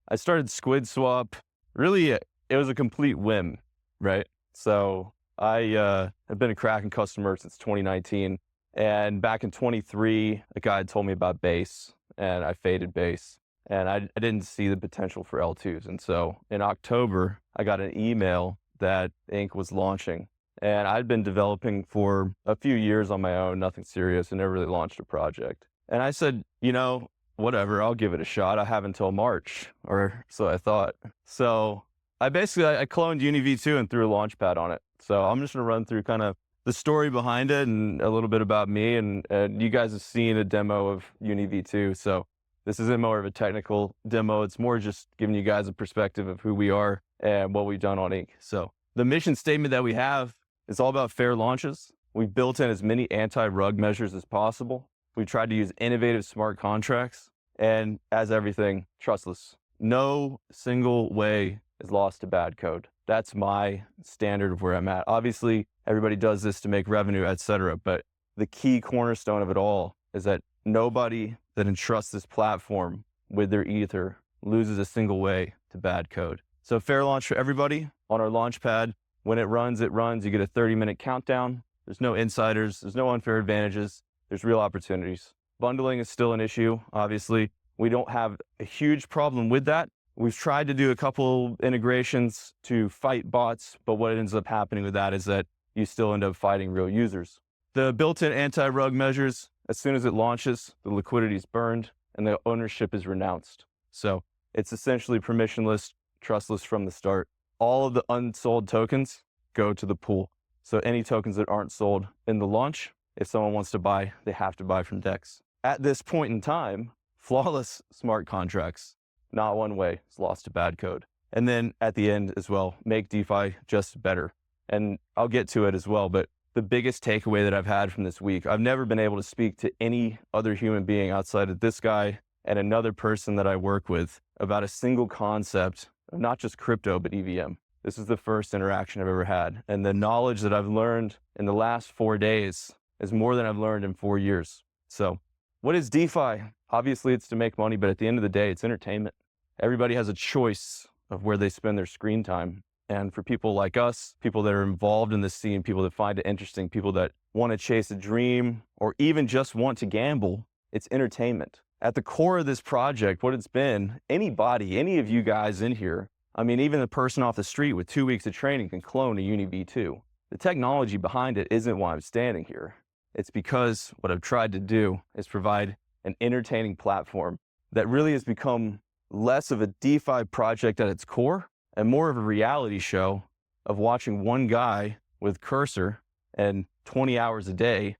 I started SquidSwap. Really, it was a complete whim, right? So I have been a Kraken customer since 2019. And back in 23, a guy had told me about base, and I faded base. And I didn't see the potential for L2s. And so in October, I got an email that Inc. was launching. And I'd been developing for a few years on my own, nothing serious, and never really launched a project. And I said, whatever, I'll give it a shot. I have until March, or so I thought. So I cloned UniV2 and threw a launchpad on it. So I'm just gonna run through kind of the story behind it and a little bit about me. And you guys have seen a demo of UniV2. So this isn't more of a technical demo. It's more just giving you guys a perspective of who we are and what we've done on Inc. So the mission statement that we have is all about fair launches. We've built in as many anti-rug measures as possible. We've tried to use innovative smart contracts, and as everything, trustless. No single way is lost to bad code. That's my standard of where I'm at. Obviously, everybody does this to make revenue, etc. But the key cornerstone of it all is that nobody that entrusts this platform with their ether loses a single way to bad code. So fair launch for everybody on our launch pad. When it runs, you get a 30-minute countdown. There's no insiders, there's no unfair advantages, there's real opportunities. Bundling is still an issue, obviously. We don't have a huge problem with that. We've tried to do a couple integrations to fight bots, but what ends up happening with that is that you still end up fighting real users. The built-in anti-rug measures, as soon as it launches, the liquidity is burned and the ownership is renounced. So it's essentially permissionless, trustless from the start. All of the unsold tokens go to the pool. So any tokens that aren't sold in the launch, if someone wants to buy, they have to buy from DEX. At this point in time, flawless smart contracts, not one way is lost to bad code. And then at the end as well, make DeFi just better. And I'll get to it as well, but the biggest takeaway that I've had from this week, I've never been able to speak to any other human being outside of this guy and another person that I work with about a single concept of not just crypto, but EVM. This is the first interaction I've ever had. And the knowledge that I've learned in the last 4 days is more than I've learned in 4 years. So what is DeFi? Obviously it's to make money, but at the end of the day, it's entertainment. Everybody has a choice of where they spend their screen time. And for people like us, people that are involved in this scene, people that find it interesting, people that want to chase a dream, or even just want to gamble, it's entertainment. At the core of this project, what it's been, anybody, any of you guys in here, I mean, even the person off the street with 2 weeks of training can clone a UniV2. The technology behind it isn't why I'm standing here. It's because what I've tried to do is provide an entertaining platform that really has become less of a DeFi project at its core and more of a reality show of watching one guy with cursor and 20 hours a day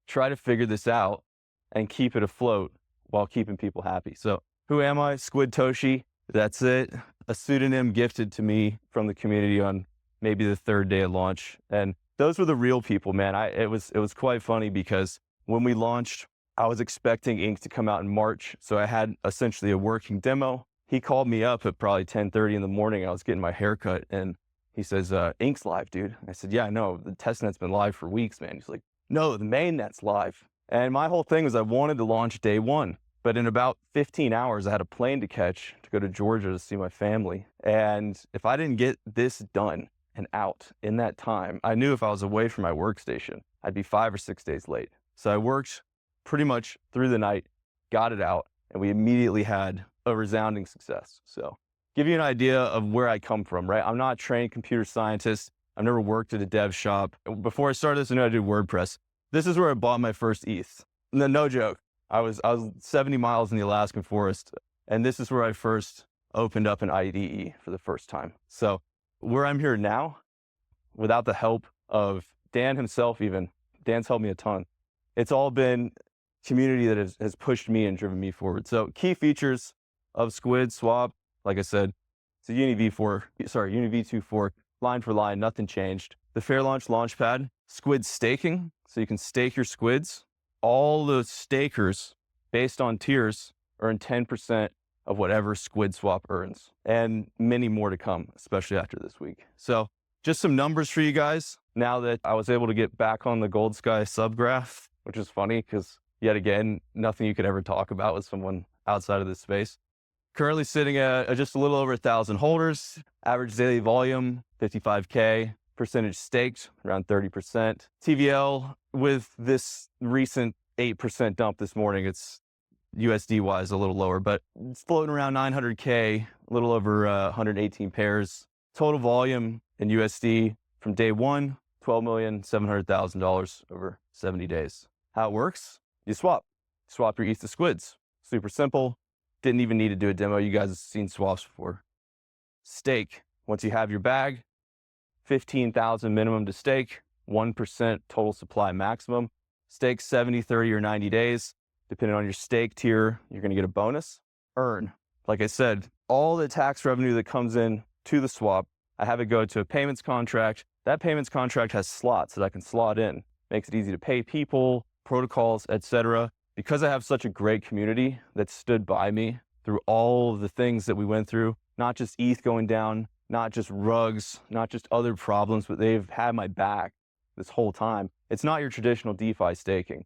try to figure this out and keep it afloat while keeping people happy. So who am I? Squid Toshi. That's it. A pseudonym gifted to me from the community on maybe the third day of launch. And those were the real people, man. It was quite funny because when we launched, I was expecting Inc. to come out in March. So I had essentially a working demo. He called me up at probably 10:30 in the morning. I was getting my hair cut and he says, Ink's live, dude. I said, yeah, I know. The testnet's been live for weeks, man. He's like, no, the mainnet's live. And my whole thing was I wanted to launch day one. But in about 15 hours, I had a plane to catch to go to Georgia to see my family. And if I didn't get this done and out in that time, I knew if I was away from my workstation, I'd be 5 or 6 days late. So I worked pretty much through the night, got it out, and we immediately had a resounding success. So give you an idea of where I come from, right? I'm not a trained computer scientist. I've never worked at a dev shop. Before I started this, I knew I did WordPress. This is where I bought my first ETH. No joke. I was 70 miles in the Alaskan forest, and this is where I first opened up an IDE for the first time. So where I'm here now, without the help of Dan himself even, Dan's helped me a ton. It's all been community that has pushed me and driven me forward. So key features of SquidSwap, like I said, it's a UniV2 fork, line for line, nothing changed. The fair launch launchpad, squid staking, so you can stake your squids. All the stakers, based on tiers, earn 10% of whatever SquidSwap earns, and many more to come, especially after this week. So just some numbers for you guys. Now that I was able to get back on the Gold Sky subgraph, which is funny because yet again, nothing you could ever talk about with someone outside of this space. Currently sitting at just a little over 1,000 holders. Average daily volume, 55K. Percentage staked, around 30%. TVL, with this recent 8% dump this morning, it's USD-wise a little lower, but it's floating around 900K, a little over 118 pairs. Total volume in USD from day one, $12,700,000 over 70 days. How it works? You swap. Swap your ETH to Squids. Super simple. Didn't even need to do a demo. You guys have seen swaps before. Stake. Once you have your bag, 15,000 minimum to stake, 1% total supply maximum. Stake 70, 30, or 90 days. Depending on your stake tier, you're going to get a bonus. Earn. Like I said, all the tax revenue that comes in to the swap, I have it go to a payments contract. That payments contract has slots that I can slot in. Makes it easy to pay people, protocols, etc. Because I have such a great community that stood by me through all of the things that we went through, not just ETH going down, not just rugs, not just other problems, but they've had my back this whole time. It's not your traditional DeFi staking.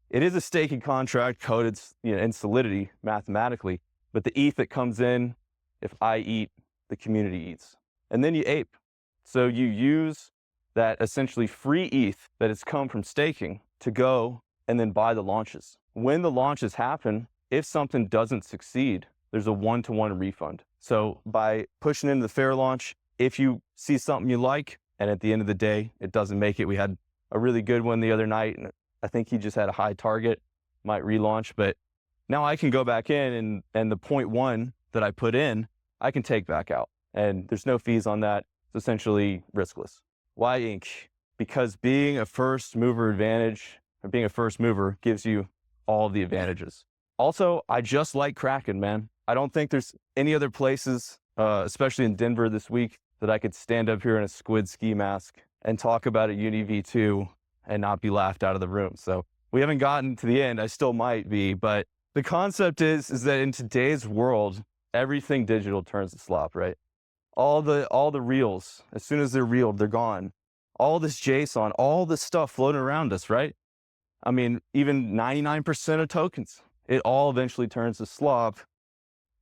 It is a staking contract coded, in Solidity mathematically, but the ETH that comes in, if I eat, the community eats. And then you ape. So you use that essentially free ETH that has come from staking to go and then buy the launches. When the launches happen, if something doesn't succeed, there's a one-to-one refund. So by pushing into the fair launch, if you see something you like, and at the end of the day, it doesn't make it. We had a really good one the other night, and I think he just had a high target, might relaunch, but now I can go back in and the 0.1 that I put in, I can take back out. And there's no fees on that. It's essentially riskless. Why Inc? Because being a first mover gives you all the advantages. Also, I just like Kraken, man. I don't think there's any other places, especially in Denver this week, that I could stand up here in a squid ski mask and talk about a Uni V2 and not be laughed out of the room. So we haven't gotten to the end. I still might be, but the concept is that in today's world, everything digital turns to slop, right? All the reels, as soon as they're reeled, they're gone. All this JSON, all this stuff floating around us, right? I mean, even 99% of tokens, it all eventually turns to slop,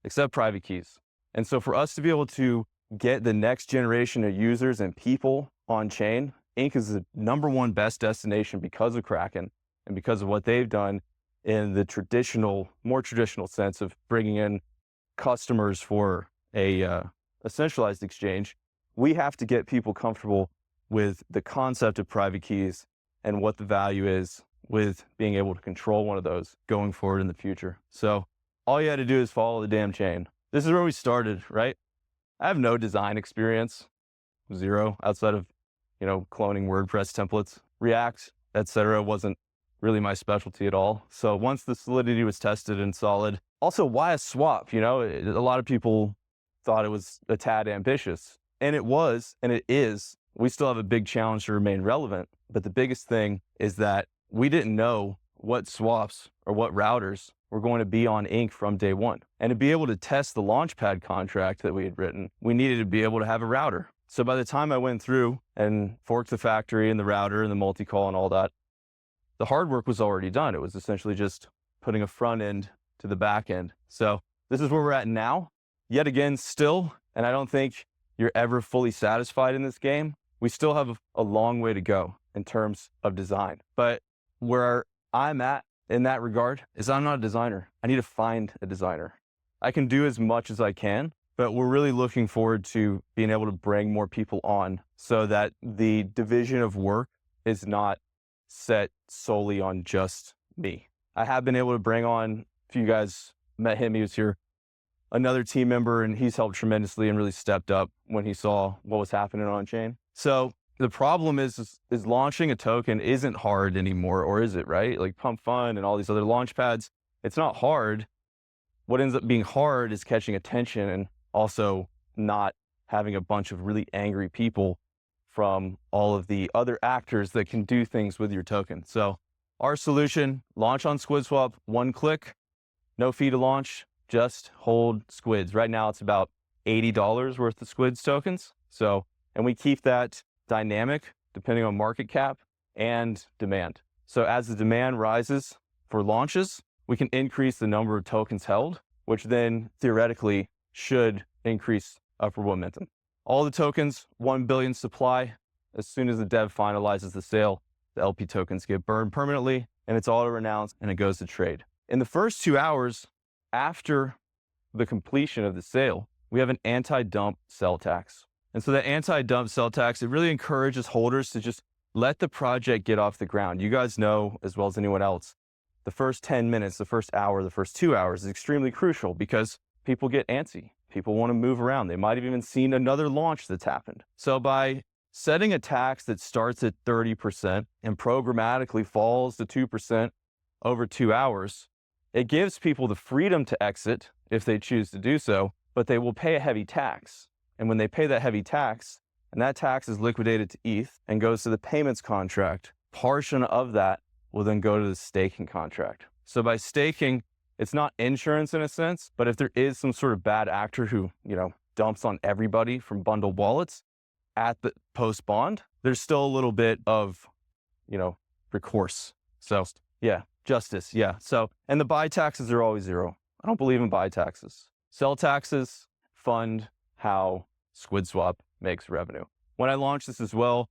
except private keys. And so for us to be able to get the next generation of users and people on chain, Inc is the #1 best destination because of Kraken and because of what they've done in the more traditional sense of bringing in customers for a centralized exchange. We have to get people comfortable with the concept of private keys and what the value is with being able to control one of those going forward in the future. So all you had to do is follow the damn chain. This is where we started, right? I have no design experience, zero, outside of, cloning WordPress templates. React, etc. wasn't really my specialty at all. So once the Solidity was tested and solid, also why a swap? A lot of people thought it was a tad ambitious, and it was, and it is. We still have a big challenge to remain relevant, but the biggest thing is that we didn't know what swaps or what routers were going to be on Inc from day one. And to be able to test the Launchpad contract that we had written, we needed to be able to have a router. So by the time I went through and forked the factory and the router and the multi-call and all that, the hard work was already done. It was essentially just putting a front end to the back end. So this is where we're at now. Yet again, still, and I don't think you're ever fully satisfied in this game, we still have a long way to go in terms of design. But where I'm at in that regard is I'm not a designer. I need to find a designer. I can do as much as I can, but we're really looking forward to being able to bring more people on so that the division of work is not set solely on just me. I have been able to bring on, if you guys met him, he was here, another team member, and he's helped tremendously and really stepped up when he saw what was happening on chain. So the problem is launching a token isn't hard anymore, or is it, right? Like Pump Fund and all these other launch pads, it's not hard. What ends up being hard is catching attention and also not having a bunch of really angry people from all of the other actors that can do things with your token. So our solution, launch on SquidSwap, one click, no fee to launch, just hold squids. Right now it's about $80 worth of squids tokens. So, and we keep that dynamic depending on market cap and demand. So as the demand rises for launches, we can increase the number of tokens held which then theoretically should increase upward momentum. All the tokens, 1 billion supply. As soon as the dev finalizes the sale, the LP tokens get burned permanently, and it's auto-renounced, and it goes to trade. In the first 2 hours after the completion of the sale, we have an anti-dump sell tax. And so that anti-dump sell tax, it really encourages holders to just let the project get off the ground. You guys know as well as anyone else, the first 10 minutes, the first hour, the first 2 hours is extremely crucial because people get antsy. People want to move around. They might have even seen another launch that's happened. So by setting a tax that starts at 30% and programmatically falls to 2% over 2 hours, it gives people the freedom to exit if they choose to do so, but they will pay a heavy tax. And when they pay that heavy tax, and that tax is liquidated to ETH and goes to the payments contract, portion of that will then go to the staking contract. So by staking, it's not insurance in a sense, but if there is some sort of bad actor who, dumps on everybody from bundled wallets at the post bond, there's still a little bit of, recourse. So yeah, justice. Yeah. So, and the buy taxes are always zero. I don't believe in buy taxes. Sell taxes fund how SquidSwap makes revenue. When I launched this as well,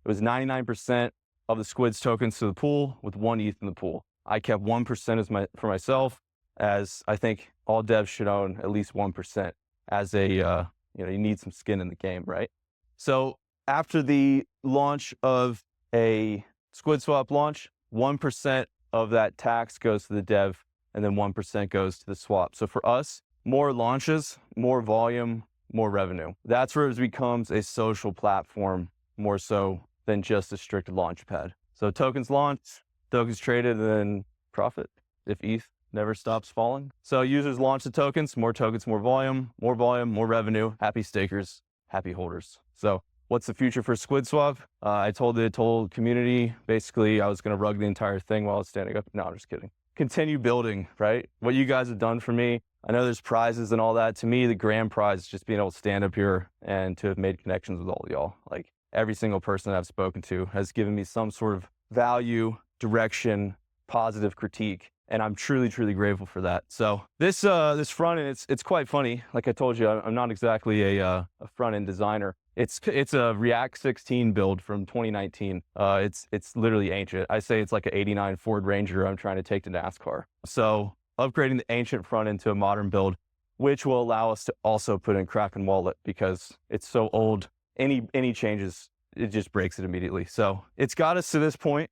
it was 99% of the Squids tokens to the pool with 1 ETH in the pool. I kept 1% for myself, as I think all devs should own at least 1% as a, you need some skin in the game, right? So after the launch of a SquidSwap launch, 1% of that tax goes to the dev, and then 1% goes to the swap. So for us, more launches, more volume, more revenue. That's where it becomes a social platform more so than just a strict launch pad. So tokens launched, tokens traded, and then profit if ETH never stops falling. So users launch the tokens, more volume, more revenue, happy stakers, happy holders. So what's the future for SquidSwap? I told the community, basically I was gonna rug the entire thing while I was standing up. No, I'm just kidding. Continue building, right? What you guys have done for me, I know there's prizes and all that. To me, the grand prize is just being able to stand up here and to have made connections with all of y'all. Like every single person that I've spoken to has given me some sort of value, direction, positive critique. And I'm truly, truly grateful for that. So this front end, it's quite funny. Like I told you, I'm not exactly a front end designer. It's a React 16 build from 2019. It's literally ancient. I say it's like an 89 Ford Ranger I'm trying to take to NASCAR. So upgrading the ancient front end to a modern build, which will allow us to also put in Kraken Wallet because it's so old. Any changes, it just breaks it immediately. So it's got us to this point.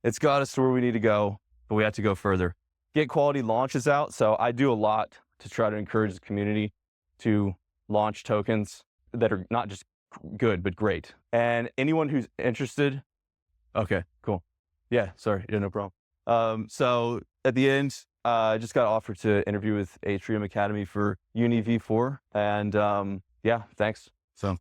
It's got us to where we need to go, but we have to go further. Get quality launches out. So I do a lot to try to encourage the community to launch tokens that are not just good, but great. And anyone who's interested, okay, cool. Yeah, sorry, yeah, no problem. So at the end, I just got offered to interview with Atrium Academy for Uni V4. And yeah, thanks. So.